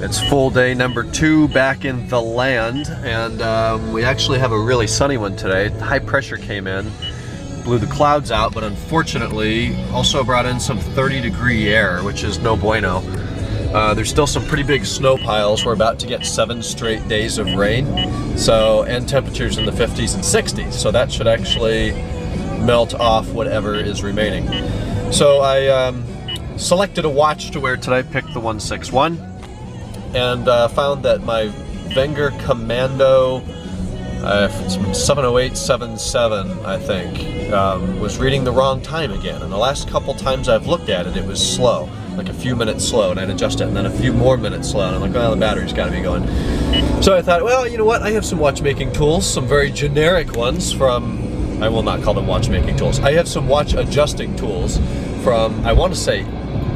It's full day number 2 back in the land, and we actually have a really sunny one today. High pressure came in, blew the clouds out, but unfortunately also brought in some 30-degree air, which is no bueno. There's still some pretty big snow piles. We're about to get 7 straight days of rain, and temperatures in the 50s and 60s, so that should actually melt off whatever is remaining. So I selected a watch to wear today, picked the 161. And found that my Wenger Commando 70877, I think, was reading the wrong time again. And the last couple times I've looked at it, it was slow, like a few minutes slow, and I'd adjust it, and then a few more minutes slow, and I'm like, well, the battery's got to be going. So I thought, well, you know what? I have some watchmaking tools, some very generic ones from, I will not call them watchmaking tools. I have some watch adjusting tools from, I want to say,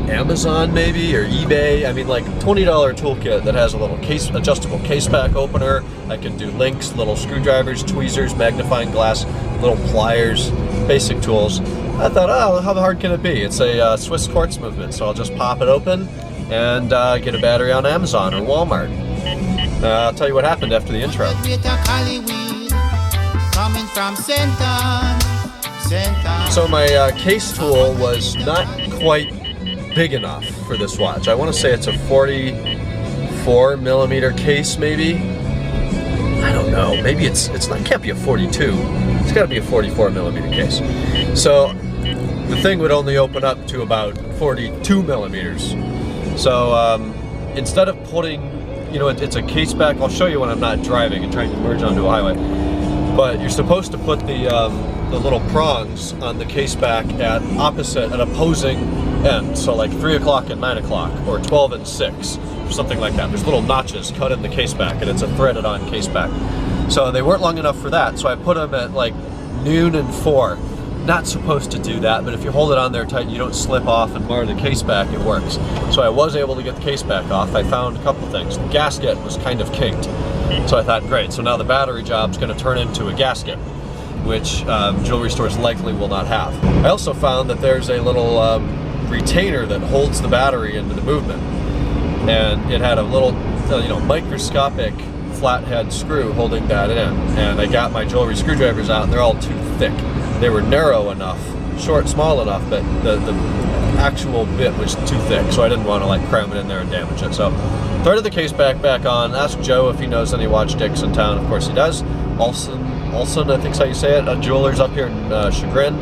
Amazon maybe, or eBay. I mean, like $20 toolkit that has a little adjustable case back opener. I can do links, little screwdrivers, tweezers, magnifying glass, little pliers, basic tools. I thought, oh, how hard can it be? It's a Swiss quartz movement, so I'll just pop it open and get a battery on Amazon or Walmart. I'll tell you what happened after the intro. So my case tool was not quite big enough for this watch. I want to say it's a 44 millimeter case, maybe. I don't know. Maybe it's not. It can't be a 42. It's got to be a 44 millimeter case. So the thing would only open up to about 42 millimeters. So instead of putting, you know, it's a case back. I'll show you when I'm not driving and trying to merge onto a highway. But you're supposed to put the little prongs on the case back at opposing ends. So like 3 o'clock and 9 o'clock, or 12 and 6, or something like that. There's little notches cut in the case back, and it's a threaded on case back. So they weren't long enough for that, so I put them at like noon and 4. Not supposed to do that, but if you hold it on there tight, you don't slip off and mar the case back, it works. So I was able to get the case back off. I found a couple things. The gasket was kind of kinked. So I thought, great, so now the battery job's going to turn into a gasket, which jewelry stores likely will not have. I also found that there's a little retainer that holds the battery into the movement, and it had a little, microscopic flathead screw holding that in. And I got my jewelry screwdrivers out, and they're all too thick. They were narrow enough, small enough, but the actual bit was too thick, so I didn't want to like cram it in there and damage it. So threaded the case back on. Asked Joe if he knows any watch dicks in town. Of course he does. Olson, I think's how you say it. A jeweler's up here in Chagrin.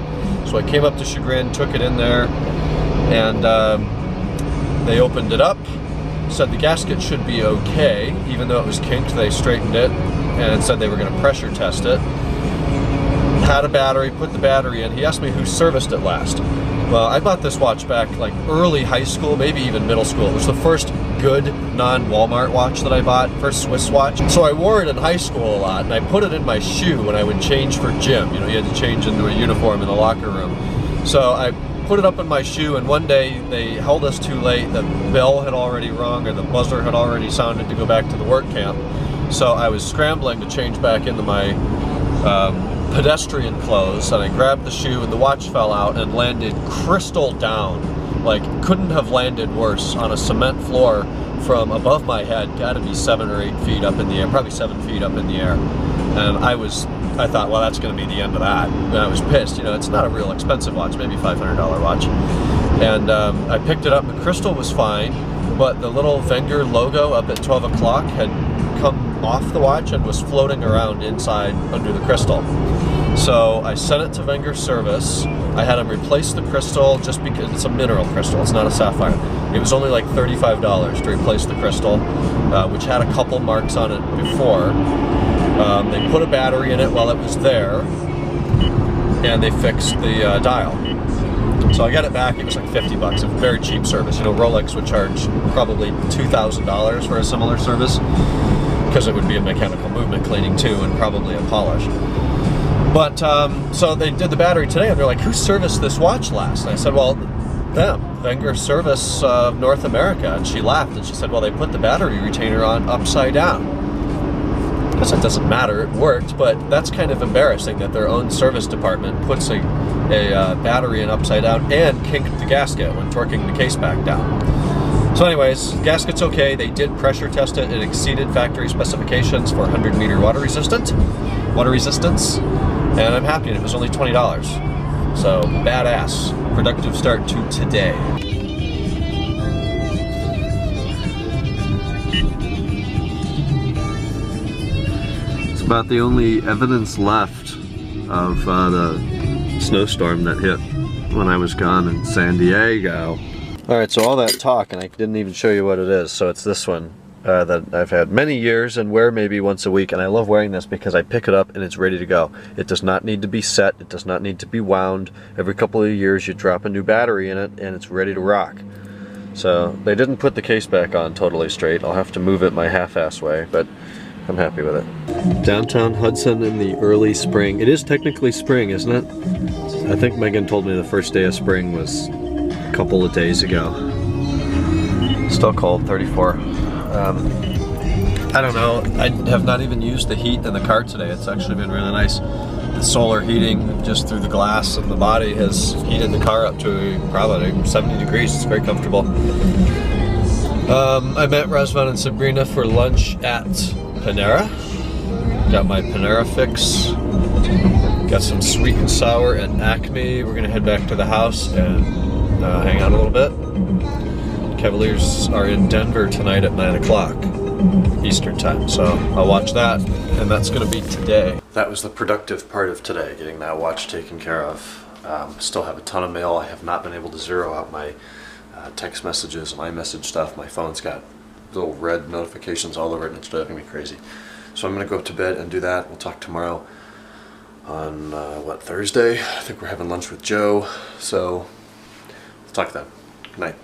So I came up to Chagrin, took it in there, and they opened it up. Said the gasket should be okay, even though it was kinked. They straightened it and said they were going to pressure test it. Had a battery, put the battery in. He asked me who serviced it last. Well, I bought this watch back like early high school, maybe even middle school. It was the first good non-Walmart watch that I bought, first Swiss watch. So I wore it in high school a lot, and I put it in my shoe when I would change for gym. You know, you had to change into a uniform in the locker room. So I put it up in my shoe, and one day they held us too late. The bell had already rung, or the buzzer had already sounded to go back to the work camp. So I was scrambling to change back into my pedestrian clothes, and I grabbed the shoe, and the watch fell out and landed crystal down. Like, couldn't have landed worse on a cement floor from above my head. Gotta be 7 or 8 feet up in the air, probably 7 feet up in the air. And I thought, well, that's gonna be the end of that. And I was pissed. You know, it's not a real expensive watch, maybe $500 watch. And I picked it up. The crystal was fine, but the little Wenger logo up at 12 o'clock had come off the watch and was floating around inside under the crystal. So I sent it to Wenger service. I had them replace the crystal, just because it's a mineral crystal, it's not a sapphire. It was only like $35 to replace the crystal, which had a couple marks on it before. They put a battery in it while it was there, and they fixed the dial. So I got it back. It was like 50 bucks, a very cheap service. You know, Rolex would charge probably $2,000 for a similar service, because it would be a mechanical movement cleaning too, and probably a polish. But so they did the battery today, and they're like, who serviced this watch last? And I said, well, them, Wenger Service of North America. And she laughed, and she said, well, they put the battery retainer on upside down. I guess it doesn't matter, it worked, but that's kind of embarrassing that their own service department puts a battery in upside down and kinked the gasket when torquing the case back down. So anyways, gasket's okay. They did pressure test it. It exceeded factory specifications for 100-meter water resistance, and I'm happy. It was only $20. So badass. Productive start to today. It's about the only evidence left of the snowstorm that hit when I was gone in San Diego. Alright, so all that talk, and I didn't even show you what it is, so it's this one that I've had many years and wear maybe once a week, and I love wearing this because I pick it up and it's ready to go. It does not need to be set, it does not need to be wound. Every couple of years you drop a new battery in it and it's ready to rock. So they didn't put the case back on totally straight. I'll have to move it my half-ass way, but I'm happy with it. Downtown Hudson in the early spring. It is technically spring, isn't it? I think Megan told me the first day of spring was a couple of days ago. Still cold, 34. I don't know, I have not even used the heat in the car today. It's actually been really nice. The solar heating just through the glass of the body has heated the car up to probably 70 degrees. It's very comfortable. I met Razvan and Sabrina for lunch at Panera. Got my Panera fix. Got some sweet and sour at Acme. We're gonna head back to the house and hang out a little bit. Cavaliers are in Denver tonight at 9 o'clock Eastern time, so I'll watch that, and that's gonna be today. That was the productive part of today, getting that watch taken care of. Still have a ton of mail. I have not been able to zero out my text messages, my message stuff. My phone's got little red notifications all over it and it's driving me crazy. So I'm gonna go to bed and do that. We'll talk tomorrow on what, Thursday? I think we're having lunch with Joe, so we'll talk then. Good night.